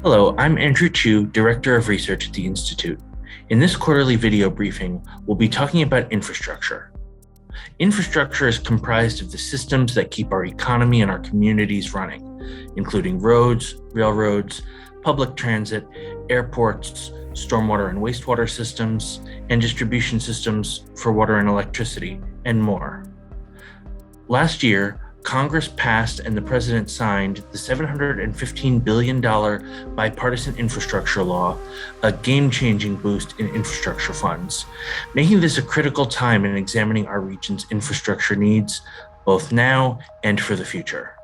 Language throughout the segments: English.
Hello, I'm Andrew Chu, Director of Research at the Institute. In this quarterly video briefing, we'll be talking about infrastructure. Infrastructure is comprised of the systems that keep our economy and our communities running, including roads, railroads, public transit, airports, stormwater and wastewater systems, and distribution systems for water and electricity, and more. Last year, Congress passed and the President signed the $715 billion bipartisan infrastructure law, a game-changing boost in infrastructure funds, making this a critical time in examining our region's infrastructure needs, both now and for the future.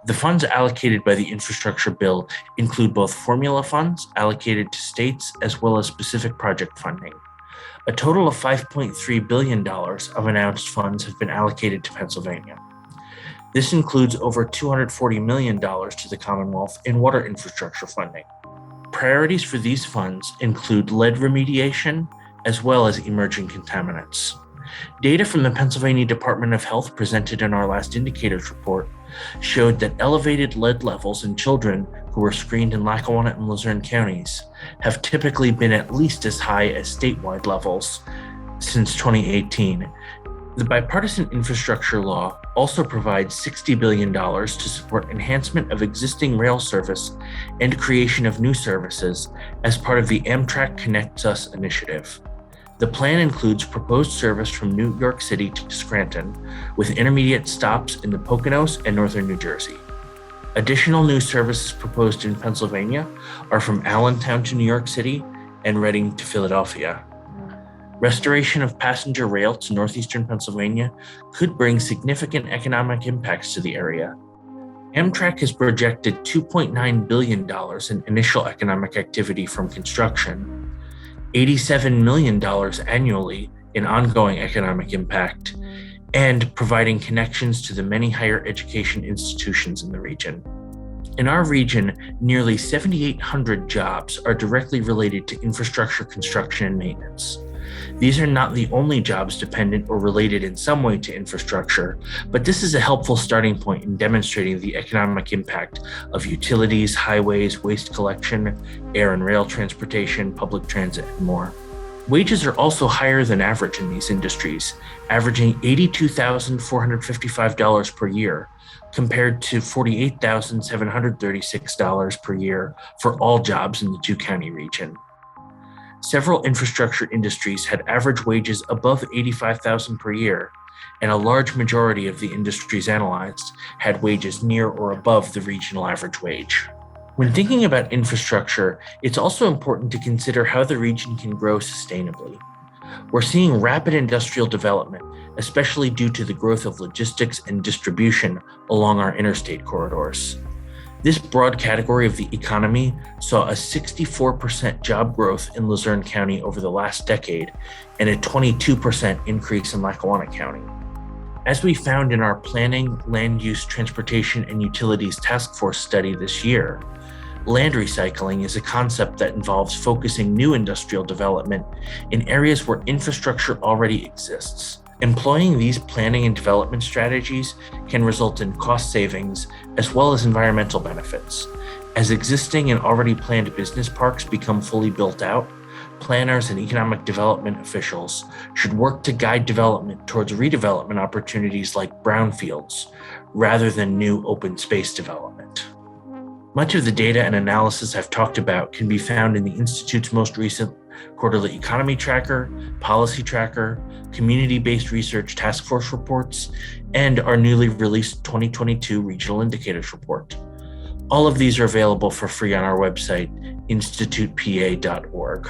The funds allocated by the infrastructure bill include both formula funds allocated to states as well as specific project funding. A total of $5.3 billion of announced funds have been allocated to Pennsylvania. This includes over $240 million to the Commonwealth in water infrastructure funding. Priorities for these funds include lead remediation as well as emerging contaminants. Data from the Pennsylvania Department of Health presented in our last indicators report showed that elevated lead levels in children who were screened in Lackawanna and Luzerne counties have typically been at least as high as statewide levels since 2018. The bipartisan infrastructure law also provides $60 billion to support enhancement of existing rail service and creation of new services as part of the Amtrak Connects Us initiative. The plan includes proposed service from New York City to Scranton, with intermediate stops in the Poconos and northern New Jersey. Additional new services proposed in Pennsylvania are from Allentown to New York City and Reading to Philadelphia. Restoration of passenger rail to northeastern Pennsylvania could bring significant economic impacts to the area. Amtrak has projected $2.9 billion in initial economic activity from construction, $87 million annually in ongoing economic impact, and providing connections to the many higher education institutions in the region. In our region, nearly 7,800 jobs are directly related to infrastructure construction and maintenance. These are not the only jobs dependent or related in some way to infrastructure, but this is a helpful starting point in demonstrating the economic impact of utilities, highways, waste collection, air and rail transportation, public transit, and more. Wages are also higher than average in these industries, averaging $82,455 per year, compared to $48,736 per year for all jobs in the two-county region. Several infrastructure industries had average wages above $85,000 per year, and a large majority of the industries analyzed had wages near or above the regional average wage. When thinking about infrastructure, it's also important to consider how the region can grow sustainably. We're seeing rapid industrial development, especially due to the growth of logistics and distribution along our interstate corridors. This broad category of the economy saw a 64% job growth in Luzerne County over the last decade and a 22% increase in Lackawanna County. As we found in our Planning, Land Use, Transportation, and Utilities Task Force study this year, land recycling is a concept that involves focusing new industrial development in areas where infrastructure already exists. Employing these planning and development strategies can result in cost savings as well as environmental benefits. As existing and already planned business parks become fully built out, planners and economic development officials should work to guide development towards redevelopment opportunities like brownfields, rather than new open space development. Much of the data and analysis I've talked about can be found in the Institute's most recent quarterly economy tracker, policy tracker, community-based research task force reports, and our newly released 2022 regional indicators report. All of these are available for free on our website, institutepa.org.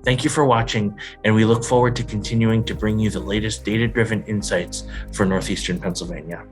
Thank you for watching, and we look forward to continuing to bring you the latest data-driven insights for Northeastern Pennsylvania.